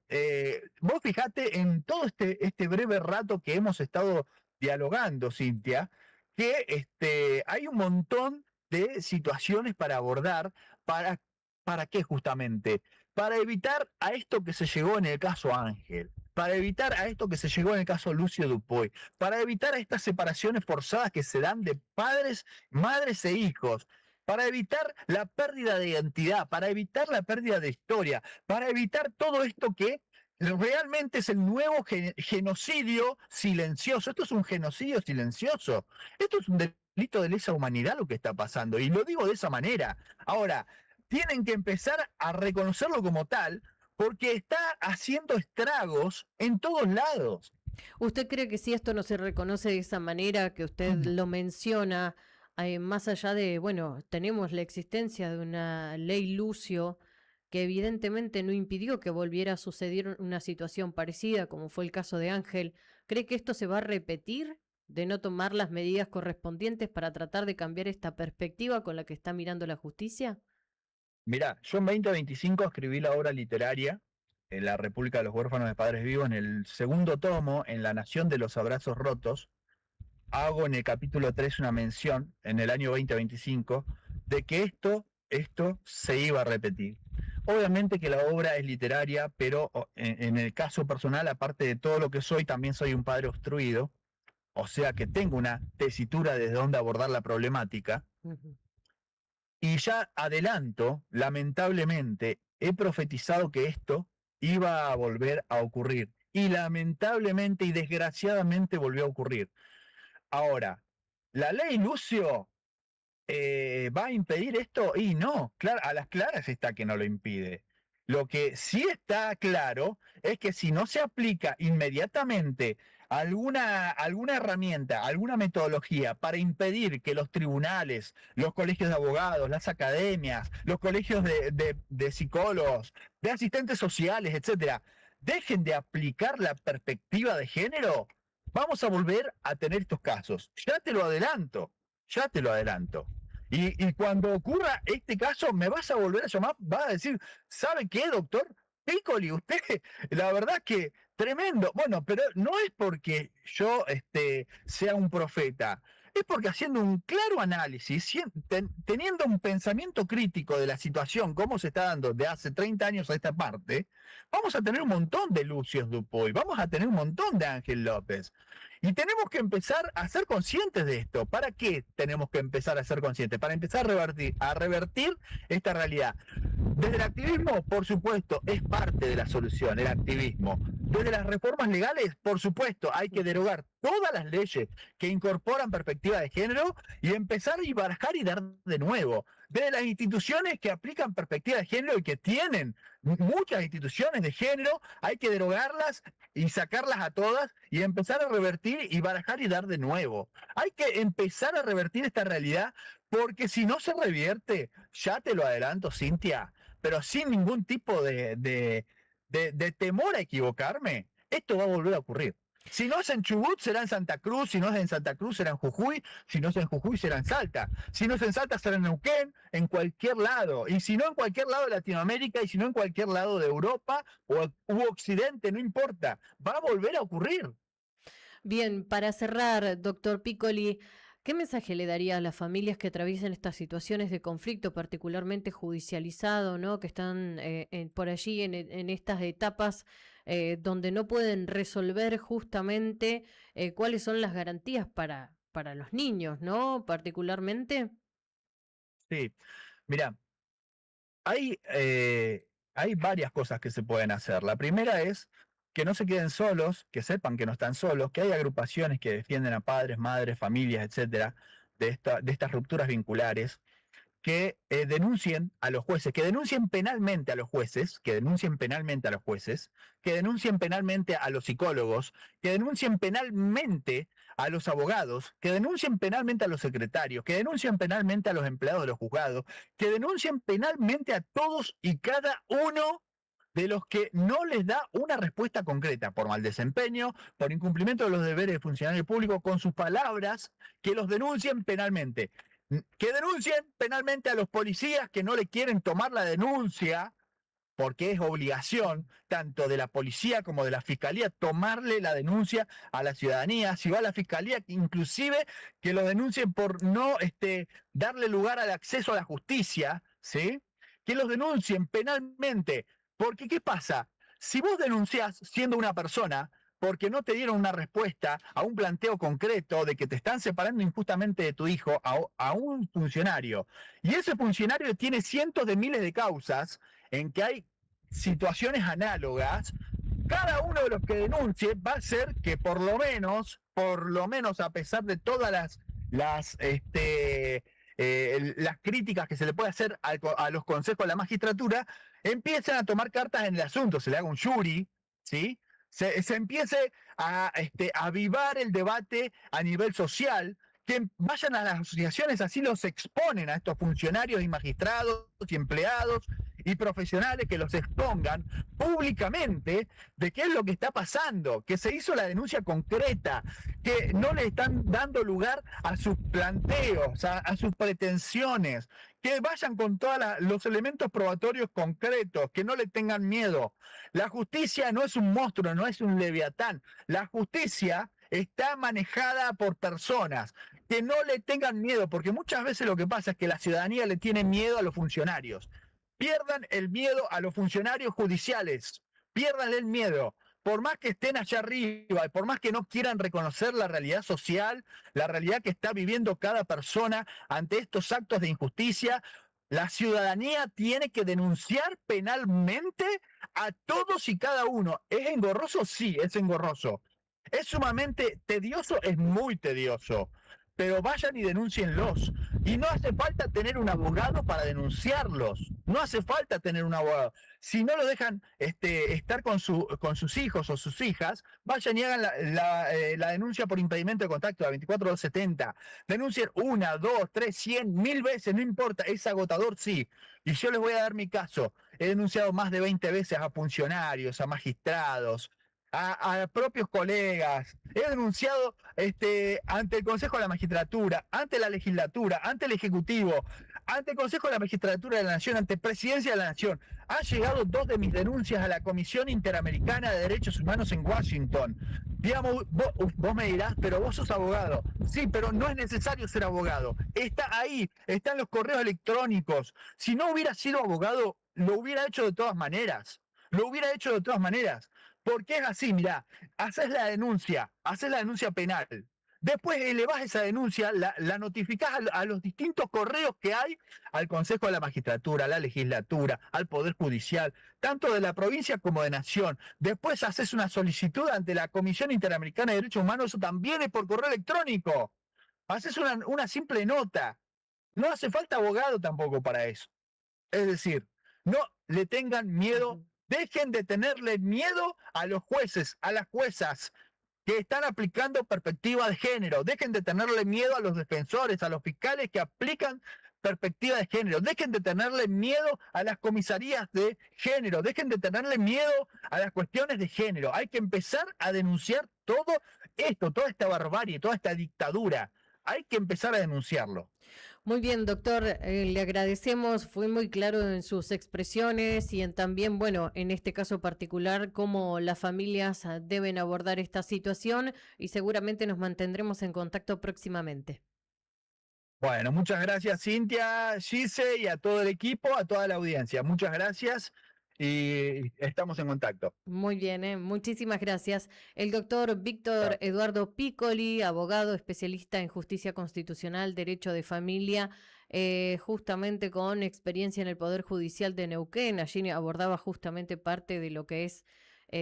vos fijate en todo este breve rato que hemos estado dialogando, Cintia, que hay un montón de situaciones para abordar. ¿Para qué justamente? Para evitar a esto que se llegó en el caso Ángel, para evitar a esto que se llegó en el caso Lucio Dupuy, para evitar a estas separaciones forzadas que se dan de padres, madres e hijos, para evitar la pérdida de identidad, para evitar la pérdida de historia, para evitar todo esto que realmente es el nuevo genocidio silencioso. Esto es un genocidio silencioso. Esto es un delito de lesa humanidad lo que está pasando. Y lo digo de esa manera. Ahora, tienen que empezar a reconocerlo como tal, porque está haciendo estragos en todos lados. ¿Usted cree que si esto no se reconoce de esa manera que usted lo menciona, más allá de, bueno, tenemos la existencia de una ley Lucio que evidentemente no impidió que volviera a suceder una situación parecida, como fue el caso de Ángel. ¿Cree que esto se va a repetir, de no tomar las medidas correspondientes para tratar de cambiar esta perspectiva con la que está mirando la justicia? Mirá, yo en 2025 escribí la obra literaria en La República de los Huérfanos de Padres Vivos, en el segundo tomo, en La Nación de los Abrazos Rotos. Hago en el capítulo 3 una mención, en el año 2025, de que esto se iba a repetir. Obviamente que la obra es literaria, pero en el caso personal, aparte de todo lo que soy, también soy un padre obstruido, o sea que tengo una tesitura desde donde abordar la problemática. Ujú. Y ya adelanto, lamentablemente, he profetizado que esto iba a volver a ocurrir. Y lamentablemente y desgraciadamente volvió a ocurrir. Ahora, ¿la ley Lucio va a impedir esto? Y no, claro, a las claras está que no lo impide. Lo que sí está claro es que si no se aplica inmediatamente alguna herramienta, alguna metodología para impedir que los tribunales, los colegios de abogados, las academias, los colegios de psicólogos, de asistentes sociales, etcétera, dejen de aplicar la perspectiva de género, vamos a volver a tener estos casos. Ya te lo adelanto, ya te lo adelanto. Y cuando ocurra este caso, me vas a volver a llamar, vas a decir, ¿sabe qué, doctor Piccoli? Usted, la verdad que tremendo. Bueno, pero no es porque yo sea un profeta, es porque haciendo un claro análisis, teniendo un pensamiento crítico de la situación, cómo se está dando de hace 30 años a esta parte, vamos a tener un montón de Lucios Dupuy, vamos a tener un montón de Ángel López. Y tenemos que empezar a ser conscientes de esto. ¿Para qué tenemos que empezar a ser conscientes? Para empezar a revertir esta realidad. Desde el activismo, por supuesto, es parte de la solución, el activismo. Desde las reformas legales, por supuesto, hay que derogar todas las leyes que incorporan perspectiva de género y empezar a barajar y dar de nuevo. Desde las instituciones que aplican perspectiva de género y que tienen muchas instituciones de género, hay que derogarlas y sacarlas a todas y empezar a revertir y barajar y dar de nuevo. Hay que empezar a revertir esta realidad, porque si no se revierte, ya te lo adelanto, Cintia, pero sin ningún tipo de temor a equivocarme, esto va a volver a ocurrir. Si no es en Chubut, será en Santa Cruz. Si no es en Santa Cruz, será en Jujuy. Si no es en Jujuy, será en Salta. Si no es en Salta, será en Neuquén, en cualquier lado. Y si no, en cualquier lado de Latinoamérica, y si no, en cualquier lado de Europa u Occidente, no importa. Va a volver a ocurrir. Bien, para cerrar, doctor Piccoli, ¿qué mensaje le daría a las familias que atraviesan estas situaciones de conflicto, particularmente judicializado, ¿no? Que están por allí en estas etapas donde no pueden resolver justamente cuáles son las garantías para los niños, ¿no? Particularmente. Sí, mira, hay varias cosas que se pueden hacer. La primera es que no se queden solos, que sepan que no están solos, que hay agrupaciones que defienden a padres, madres, familias, etcétera, de estas rupturas vinculares, que denuncien a los jueces, que denuncien penalmente a los jueces, que denuncien penalmente a los jueces, que denuncien penalmente a los psicólogos, que denuncien penalmente a los abogados, que denuncien penalmente a los secretarios, que denuncien penalmente a los empleados de los juzgados, que denuncien penalmente a todos y cada uno de los que no les da una respuesta concreta por mal desempeño, por incumplimiento de los deberes de funcionario público, con sus palabras, que los denuncien penalmente. Que denuncien penalmente a los policías que no le quieren tomar la denuncia, porque es obligación tanto de la policía como de la fiscalía tomarle la denuncia a la ciudadanía. Si va a la fiscalía, inclusive que lo denuncien por no darle lugar al acceso a la justicia, ¿sí? Que los denuncien penalmente. Porque, ¿qué pasa? Si vos denunciás siendo una persona porque no te dieron una respuesta a un planteo concreto de que te están separando injustamente de tu hijo a un funcionario, y ese funcionario tiene cientos de miles de causas en que hay situaciones análogas, cada uno de los que denuncie va a ser que por lo menos, a pesar de todas las críticas que se le puede hacer a los consejos de la magistratura, empiecen a tomar cartas en el asunto, se le haga un jury, ¿sí? Se empiece a avivar el debate a nivel social, que vayan a las asociaciones, así los exponen a estos funcionarios y magistrados y empleados y profesionales, que los expongan públicamente de qué es lo que está pasando, que se hizo la denuncia concreta, que no le están dando lugar a sus planteos, a sus pretensiones, que vayan con todos los elementos probatorios concretos, que no le tengan miedo. La justicia no es un monstruo, no es un leviatán. La justicia está manejada por personas, que no le tengan miedo, porque muchas veces lo que pasa es que la ciudadanía le tiene miedo a los funcionarios. Pierdan el miedo a los funcionarios judiciales, pierdan el miedo. Por más que estén allá arriba y por más que no quieran reconocer la realidad social, la realidad que está viviendo cada persona ante estos actos de injusticia, la ciudadanía tiene que denunciar penalmente a todos y cada uno. ¿Es engorroso? Sí, es engorroso. ¿Es sumamente tedioso? Es muy tedioso. Pero vayan y denúncienlos. Y no hace falta tener un abogado para denunciarlos. No hace falta tener un abogado. Si no lo dejan estar con sus hijos o sus hijas, vayan y hagan la denuncia por impedimento de contacto, la 24270. Denuncien 1, 2, 3, 100, 1000 veces, no importa, es agotador, sí. Y yo les voy a dar mi caso. He denunciado más de 20 veces a funcionarios, a magistrados, a propios colegas. He denunciado ante el Consejo de la Magistratura, ante la Legislatura, ante el Ejecutivo, ante el Consejo de la Magistratura de la Nación, ante Presidencia de la Nación. Han llegado 2 de mis denuncias a la Comisión Interamericana de Derechos Humanos en Washington. Digamos, vos me dirás, pero vos sos abogado. Sí, pero no es necesario ser abogado. Está ahí, están los correos electrónicos. Si no hubiera sido abogado, lo hubiera hecho de todas maneras. Lo hubiera hecho de todas maneras. Porque es así, mirá, haces la denuncia penal. Después elevás esa denuncia, la notificás a los distintos correos que hay al Consejo de la Magistratura, a la Legislatura, al Poder Judicial, tanto de la provincia como de Nación. Después haces una solicitud ante la Comisión Interamericana de Derechos Humanos, eso también es por correo electrónico. Haces una simple nota. No hace falta abogado tampoco para eso. Es decir, no le tengan miedo, dejen de tenerle miedo a los jueces, a las juezas que están aplicando perspectiva de género, dejen de tenerle miedo a los defensores, a los fiscales que aplican perspectiva de género, dejen de tenerle miedo a las comisarías de género, dejen de tenerle miedo a las cuestiones de género. Hay que empezar a denunciar todo esto, toda esta barbarie, toda esta dictadura. Hay que empezar a denunciarlo. Muy bien, doctor, le agradecemos, fue muy claro en sus expresiones y en también, bueno, en este caso particular, cómo las familias deben abordar esta situación y seguramente nos mantendremos en contacto próximamente. Bueno, muchas gracias Cintia, Gise y a todo el equipo, a toda la audiencia. Muchas gracias y estamos en contacto. Muy bien, muchísimas gracias. El doctor Víctor Eduardo Piccoli, abogado especialista en justicia constitucional, derecho de familia, justamente con experiencia en el Poder Judicial de Neuquén. Allí abordaba justamente parte de lo que es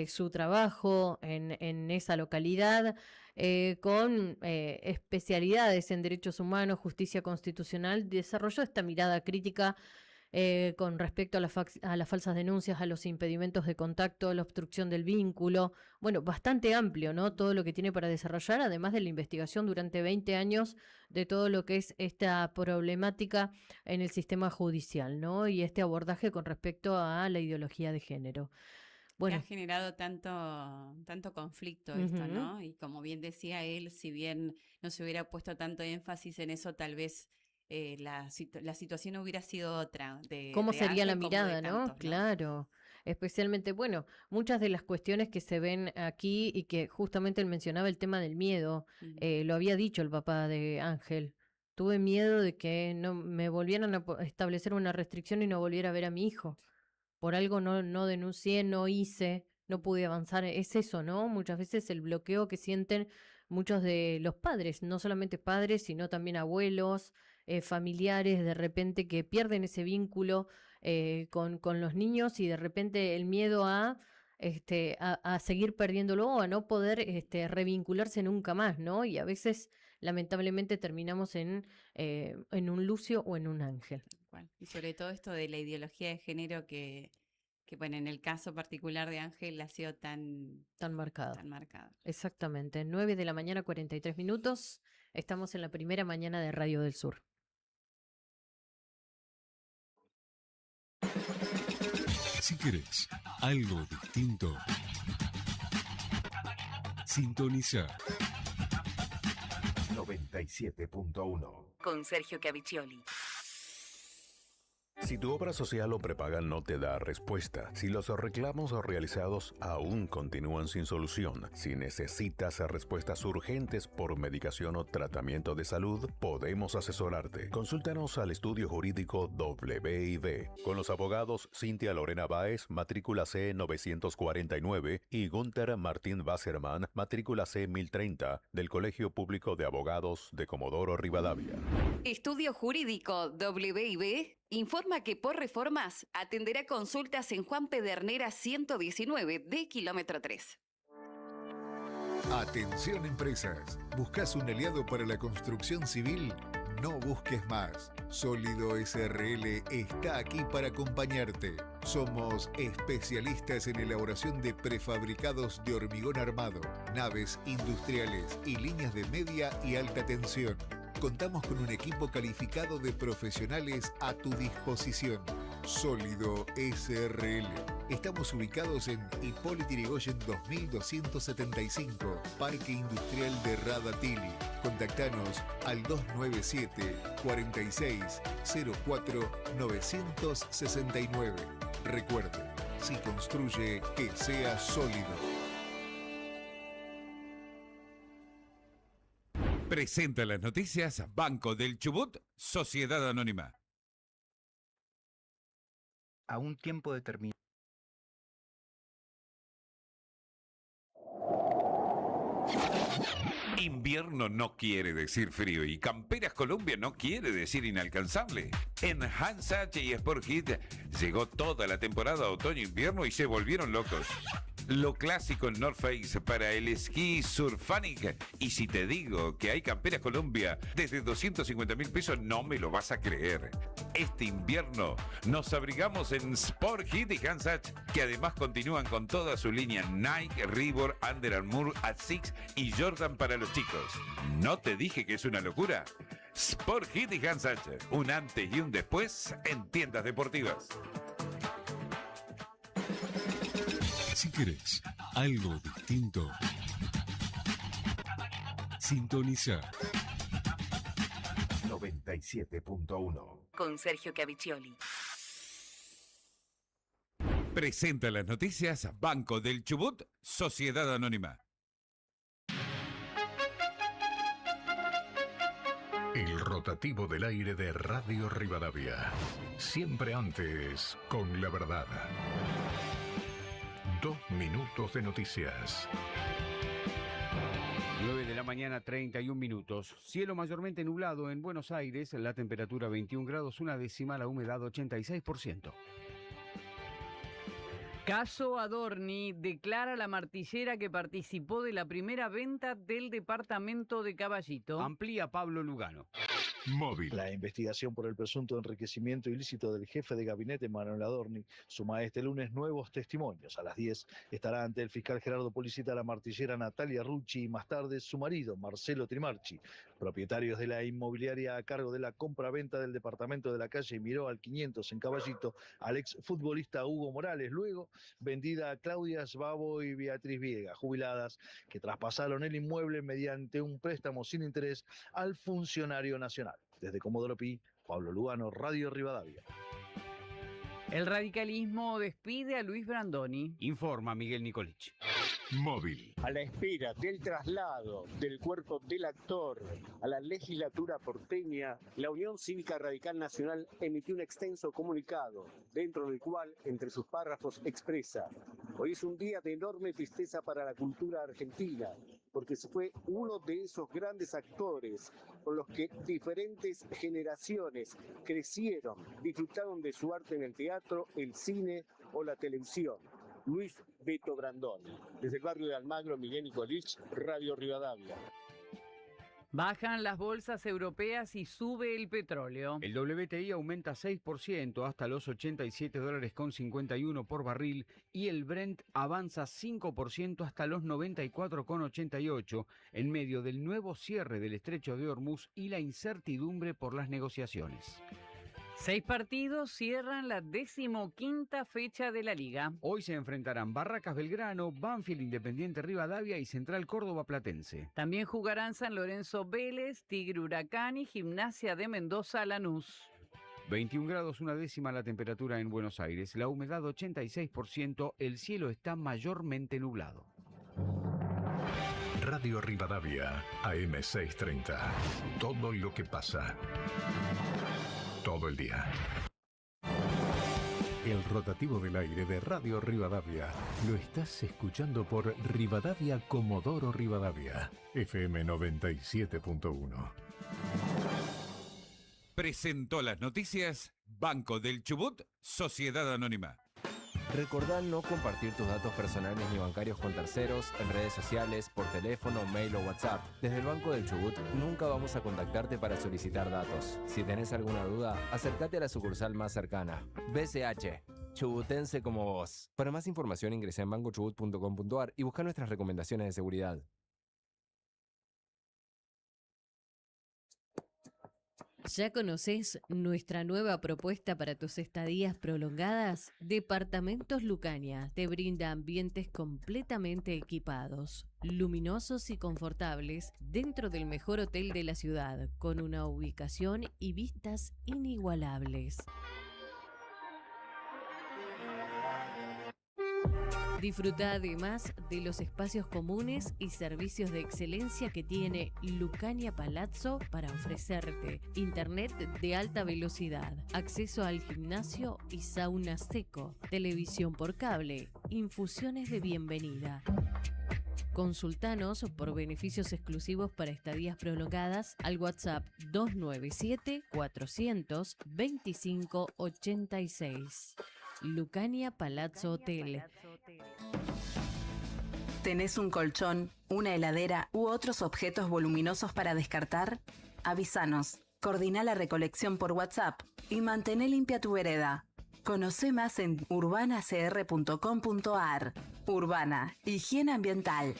su trabajo en esa localidad, con especialidades en derechos humanos, justicia constitucional. Desarrolló esta mirada crítica con respecto a las falsas denuncias, a los impedimentos de contacto, a la obstrucción del vínculo. Bueno, bastante amplio, ¿no? Todo lo que tiene para desarrollar, además de la investigación durante 20 años de todo lo que es esta problemática en el sistema judicial, ¿no? Y este abordaje con respecto a la ideología de género. Bueno, que ha generado tanto conflicto esto, ¿no? Y como bien decía él, si bien no se hubiera puesto tanto énfasis en eso, tal vez la situación hubiera sido otra. ¿Cómo sería la Ángel, mirada, tantos, no? Claro. Especialmente, bueno, muchas de las cuestiones que se ven aquí y que justamente él mencionaba el tema del miedo, lo había dicho el papá de Ángel. Tuve miedo de que no me volvieran a establecer una restricción y no volviera a ver a mi hijo. Por algo no denuncié, no hice, no pude avanzar. Es eso, ¿no? Muchas veces el bloqueo que sienten muchos de los padres, no solamente padres, sino también abuelos, familiares, de repente que pierden ese vínculo con los niños y de repente el miedo a seguir perdiéndolo o a no poder revincularse nunca más, ¿no? Y a veces, lamentablemente, terminamos en un Lucio o en un Ángel. Y sobre todo esto de la ideología de género que bueno, en el caso particular de Ángel ha sido tan marcado. Tan marcado. Exactamente. 9 de la mañana, 43 minutos. Estamos en la primera mañana de Radio del Sur. Si querés algo distinto, sintoniza 97.1 Con Sergio Caviccioli. Si tu obra social o prepaga no te da respuesta, si los reclamos realizados aún continúan sin solución, si necesitas respuestas urgentes por medicación o tratamiento de salud, podemos asesorarte. Consúltanos al estudio jurídico WIB con los abogados Cintia Lorena Báez, matrícula C949, y Gunther Martín Wasserman, matrícula C1030, del Colegio Público de Abogados de Comodoro Rivadavia. Estudio Jurídico WIB informa que por reformas atenderá consultas en Juan Pedernera 119 de kilómetro 3. Atención empresas, ¿buscas un aliado para la construcción civil? No busques más. Sólido SRL está aquí para acompañarte. Somos especialistas en elaboración de prefabricados de hormigón armado, naves industriales y líneas de media y alta tensión. Contamos con un equipo calificado de profesionales a tu disposición. Sólido SRL. Estamos ubicados en Hipólito Yrigoyen 2275, Parque Industrial de Radatili. Contactanos al 297 46 04 969. Recuerde, si construye, que sea sólido. Presenta las noticias Banco del Chubut, Sociedad Anónima. A un tiempo determinado. Invierno no quiere decir frío y Camperas Colombia no quiere decir inalcanzable. En Hansach y Sport Hit llegó toda la temporada otoño-invierno y se volvieron locos. Lo clásico en North Face para el esquí Surfanic. Y si te digo que hay Camperas Colombia desde 250.000 pesos, no me lo vas a creer. Este invierno nos abrigamos en Sport Hit y Hansach, que además continúan con toda su línea Nike, Reebok, Under Armour, Asics y Jordan para los chicos. ¿No te dije que es una locura? Sport Hit y Hansach, un antes y un después en tiendas deportivas. Si querés algo distinto, sintoniza 97.1 Con Sergio Caviccioli. Presenta las noticias Banco del Chubut, Sociedad Anónima. El rotativo del aire de Radio Rivadavia. Siempre antes, con la verdad. 2 minutos de noticias. 9 de la mañana, 31 minutos. Cielo mayormente nublado en Buenos Aires, la temperatura 21 grados, una décima, la humedad 86%. Caso Adorni declara la martillera que participó de la primera venta del departamento de Caballito. Amplía Pablo Lugano. Móvil. La investigación por el presunto enriquecimiento ilícito del jefe de gabinete Manuel Adorni suma este lunes nuevos testimonios. A las 10 estará ante el fiscal Gerardo Policita la martillera Natalia Rucci y más tarde su marido Marcelo Trimarchi, propietarios de la inmobiliaria a cargo de la compra-venta del departamento de la calle Miró al 500 en Caballito al exfutbolista Hugo Morales, luego vendida a Claudia Sbabo y Beatriz Viega, jubiladas, que traspasaron el inmueble mediante un préstamo sin interés al funcionario nacional. Desde Comodoro Pi, Pablo Lugano, Radio Rivadavia. El radicalismo despide a Luis Brandoni. Informa Miguel Nicolich. Móvil. A la espera del traslado del cuerpo del actor a la legislatura porteña, la Unión Cívica Radical Nacional emitió un extenso comunicado, dentro del cual, entre sus párrafos, expresa: hoy es un día de enorme tristeza para la cultura argentina, porque se fue uno de esos grandes actores con los que diferentes generaciones crecieron, disfrutaron de su arte en el teatro, el cine o la televisión. Luis Beto Brandoni. Desde el barrio de Almagro, Miguel Nicolich, Radio Rivadavia. Bajan las bolsas europeas y sube el petróleo. El WTI aumenta 6% hasta los $87.51 por barril y el Brent avanza 5% hasta los 94,88 en medio del nuevo cierre del estrecho de Hormuz y la incertidumbre por las negociaciones. 6 partidos cierran la 15ª fecha de la Liga. Hoy se enfrentarán Barracas Belgrano, Banfield Independiente Rivadavia y Central Córdoba Platense. También jugarán San Lorenzo Vélez, Tigre Huracán y Gimnasia de Mendoza Lanús. 21 grados 1/10 la temperatura en Buenos Aires, la humedad 86%, el cielo está mayormente nublado. Radio Rivadavia, AM630. Todo lo que pasa. Todo el día. El rotativo del aire de Radio Rivadavia lo estás escuchando por Rivadavia Comodoro Rivadavia, FM 97.1. Presentó las noticias Banco del Chubut, Sociedad Anónima. Recordá no compartir tus datos personales ni bancarios con terceros, en redes sociales, por teléfono, mail o WhatsApp. Desde el Banco del Chubut nunca vamos a contactarte para solicitar datos. Si tenés alguna duda, acércate a la sucursal más cercana. BCH, chubutense como vos. Para más información ingresá en bancochubut.com.ar y busca nuestras recomendaciones de seguridad. ¿Ya conoces nuestra nueva propuesta para tus estadías prolongadas? Departamentos Lucania te brinda ambientes completamente equipados, luminosos y confortables dentro del mejor hotel de la ciudad, con una ubicación y vistas inigualables. Disfruta además de los espacios comunes y servicios de excelencia que tiene Lucania Palazzo para ofrecerte: internet de alta velocidad, acceso al gimnasio y sauna seco, televisión por cable, infusiones de bienvenida. Consultanos por beneficios exclusivos para estadías prolongadas al WhatsApp 297 400 2586. Lucania Palazzo Hotel. ¿Tenés un colchón, una heladera u otros objetos voluminosos para descartar? Avísanos, coordina la recolección por WhatsApp y mantén limpia tu vereda. Conoce más en urbanacr.com.ar. Urbana, higiene ambiental.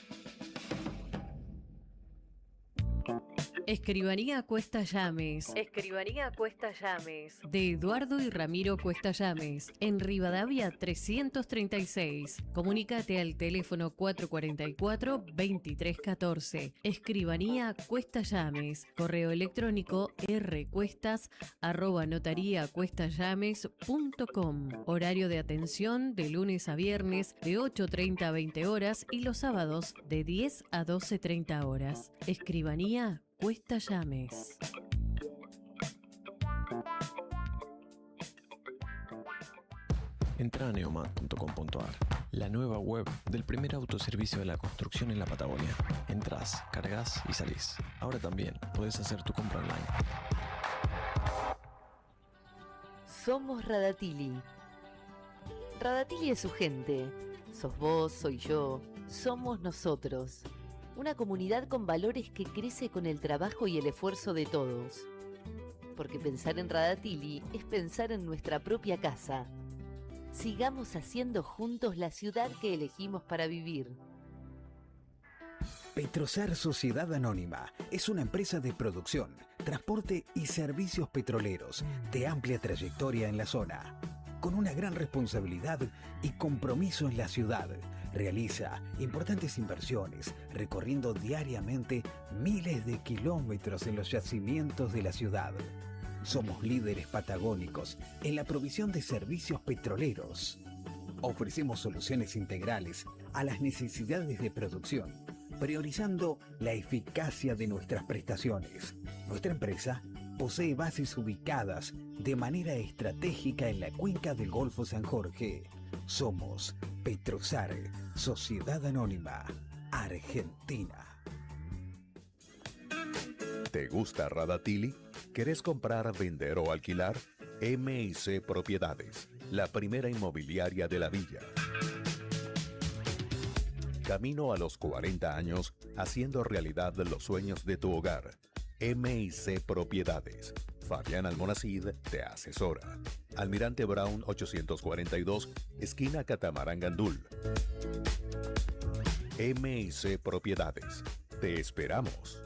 Escribanía Cuesta Llames. Escribanía Cuesta Llames. De Eduardo y Ramiro Cuesta Llames. En Rivadavia 336. Comunícate al teléfono 444-2314. Escribanía Cuesta Llames. Correo electrónico rcuestas@notariacuestallames.com. Horario de atención de lunes a viernes de 8:30 a 20 horas y los sábados de 10 a 12:30 horas. Escribanía Cuesta Llames. Entra a neomat.com.ar, la nueva web del primer autoservicio de la construcción en la Patagonia. Entrás, cargas y salís. Ahora también podés hacer tu compra online. Somos Radatili. Radatili es su gente. Sos vos, soy yo, somos nosotros. Una comunidad con valores que crece con el trabajo y el esfuerzo de todos. Porque pensar en Radatili es pensar en nuestra propia casa. Sigamos haciendo juntos la ciudad que elegimos para vivir. Petrosar Sociedad Anónima es una empresa de producción, transporte y servicios petroleros de amplia trayectoria en la zona. Con una gran responsabilidad y compromiso en la ciudad, realiza importantes inversiones, recorriendo diariamente miles de kilómetros en los yacimientos de la ciudad. Somos líderes patagónicos en la provisión de servicios petroleros. Ofrecemos soluciones integrales a las necesidades de producción, priorizando la eficacia de nuestras prestaciones. Nuestra empresa posee bases ubicadas de manera estratégica en la cuenca del Golfo San Jorge. Somos Petrosar, Sociedad Anónima, Argentina. ¿Te gusta Radatili? ¿Querés comprar, vender o alquilar? M&C Propiedades, la primera inmobiliaria de la villa. camino a los 40 años, haciendo realidad los sueños de tu hogar. M&C Propiedades. Fabián Almonacid te asesora. Almirante Brown 842, esquina Catamarán Gandul. M&C Propiedades. Te esperamos.